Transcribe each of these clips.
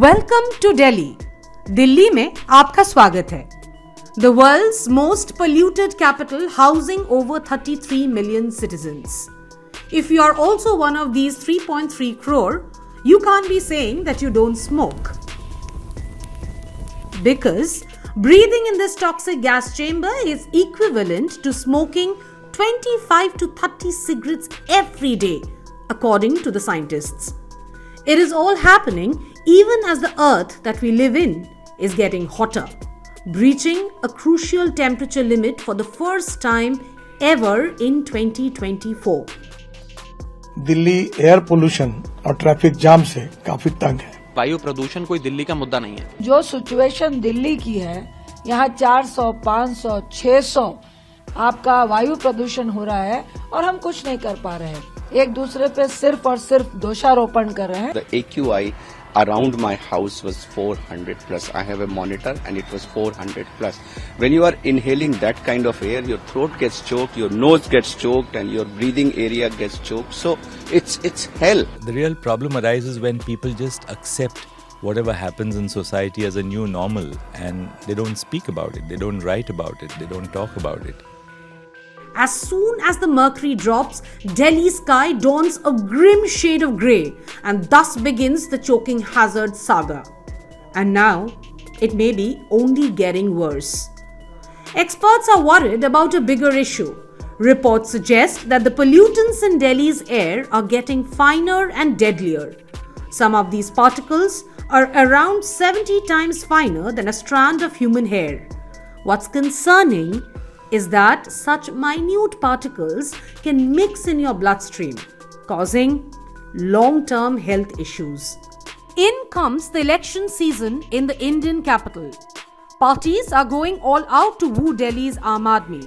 Welcome to Delhi. Delhi में आपका स्वागत है। The world's most polluted capital, housing over 33 million citizens. If you are also one of these 3.3 crore, you can't be saying that you don't smoke. Because breathing in this toxic gas chamber is equivalent to smoking 25 to 30 cigarettes every day, according to the scientists. It is all happening even as the earth that we live in is getting hotter, breaching a crucial temperature limit for the first time ever in 2024. Delhi air pollution और traffic jam से काफी तंग है। वायु प्रदूषण कोई दिल्ली का मुद्दा नहीं है। जो सिचुएशन दिल्ली की है, यहाँ 400, 500, 600 आपका वायु प्रदूषण हो रहा है और हम कुछ नहीं कर पा रहे हैं। एक दूसरे पे सिर्फ और सिर्फ दोषारोपण कर रहे हैं। The AQI around my house was 400 plus. I have a monitor and it was 400 plus. When you are inhaling that kind of air, your throat gets choked, your nose gets choked, and your breathing area gets choked. So it's hell. The real problem arises when people just accept whatever happens in society as a new normal and they don't speak about it, they don't write about it, they don't talk about it. As soon as the mercury drops, Delhi sky dons a grim shade of grey, and thus begins the choking hazard saga. And now, it may be only getting worse. Experts are worried about a bigger issue. Reports suggest that the pollutants in Delhi's air are getting finer and deadlier. Some of these particles are around 70 times finer than a strand of human hair. What's concerning is that such minute particles can mix in your bloodstream, causing long-term health issues. In comes the election season in the Indian capital. Parties are going all out to woo Delhi's Aam Aadmi.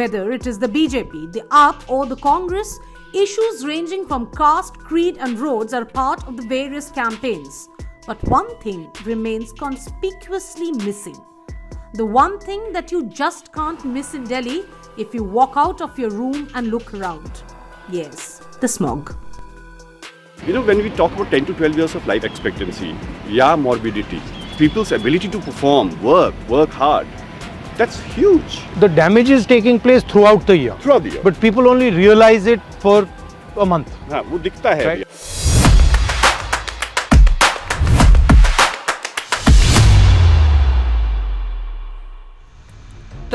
Whether it is the BJP, the AAP or the Congress, issues ranging from caste, creed and roads are part of the various campaigns. But one thing remains conspicuously missing. The one thing that you just can't miss in Delhi if you walk out of your room and look around. Yes, the smog. You know, when we talk about 10 to 12 years of life expectancy, morbidity, people's ability to perform, work hard, that's huge. The damage is taking place throughout the year. Throughout the year. But people only realize it for a month. हाँ, वो दिखता है। Right.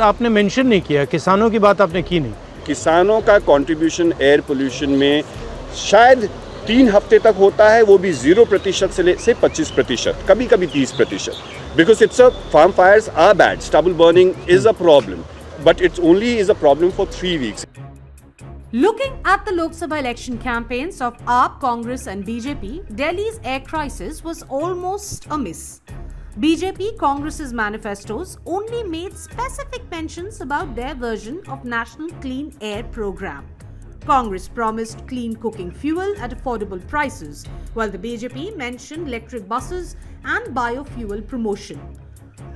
आपने mention नहीं किया, किसानों की बात आपने की नहीं। किसानों का कंट्रीब्यूशन एयर पोल्यूशन में शायद 3 हफ्ते तक होता है, वो भी 0% से 25%, कभी कभी 30%. Because it's farm fires are bad. Stubble burning is a problem, but it's only is a problem for 3 weeks. Looking at the Lok Sabha election campaigns of AAP, Congress and BJP, Delhi's air crisis was almost a miss. BJP Congress's manifestos only made specific mentions about their version of National Clean Air Program. Congress promised clean cooking fuel at affordable prices, while the BJP mentioned electric buses and biofuel promotion.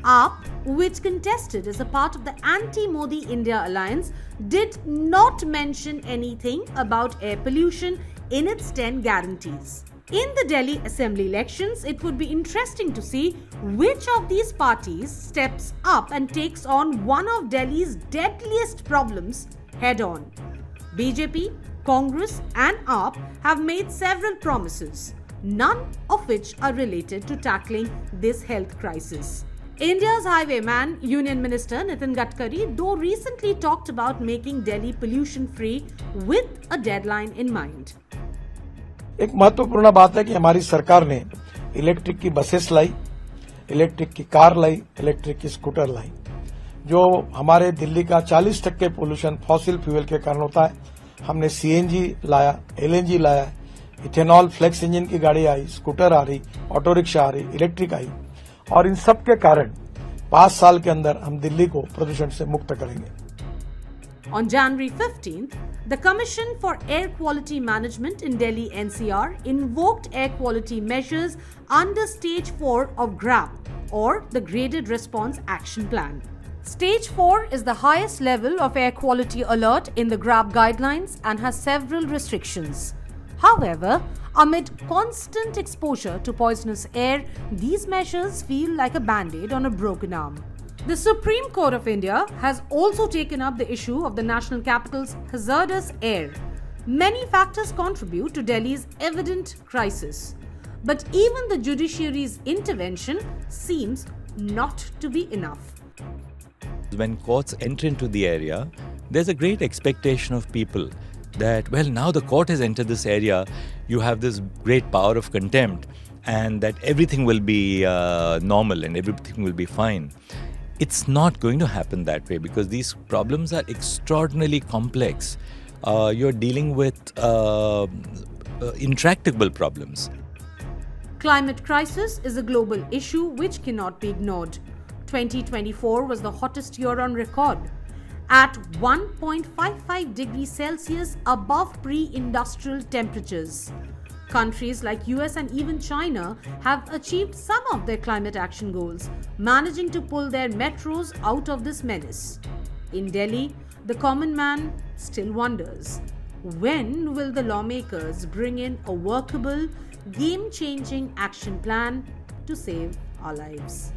AAP, which contested as a part of the anti-Modi India alliance, did not mention anything about air pollution in its 10 guarantees. In the Delhi Assembly elections, it would be interesting to see which of these parties steps up and takes on one of Delhi's deadliest problems head on. BJP, Congress and AAP have made several promises, none of which are related to tackling this health crisis. India's highwayman, Union Minister Nitin Gadkari, though recently talked about making Delhi pollution-free with a deadline in mind. एक महत्वपूर्ण बात है कि हमारी सरकार ने electric की buses लाई, electric की कार लाई, इलेक्ट्रिक की स्कूटर लाई, जो हमारे दिल्ली का 40% पोल्यूशन फॉसिल फ्यूल के कारण होता है। हमने सीएनजी लाया, एलएनजी लाया, इथेनॉल फ्लेक्स इंजन की गाड़ी आई, स्कूटर आ रही, ऑटो रिक्शा आ रही, इलेक्ट्रिक आई, और इन सब के कारण 5 साल के अंदर हम दिल्ली को प्रदूषण से मुक्त करेंगे। On January 15th, the Commission for Air Quality Management in Delhi NCR invoked air quality measures under Stage 4 of GRAP, or the Graded Response Action Plan. Stage 4 is the highest level of air quality alert in the GRAP guidelines and has several restrictions. However, amid constant exposure to poisonous air, these measures feel like a band-aid on a broken arm. The Supreme Court of India has also taken up the issue of the national capital's hazardous air. Many factors contribute to Delhi's evident crisis. But even the judiciary's intervention seems not to be enough. When courts enter into the area, there's a great expectation of people that, well, now the court has entered this area, you have this great power of contempt, and that everything will be normal and everything will be fine. It's not going to happen that way because these problems are extraordinarily complex. You're dealing with intractable problems. Climate crisis is a global issue which cannot be ignored. 2024 was the hottest year on record, at 1.55 degrees Celsius above pre-industrial temperatures. Countries like US and even China have achieved some of their climate action goals, managing to pull their metros out of this menace. In Delhi, the common man still wonders, when will the lawmakers bring in a workable, game-changing action plan to save our lives?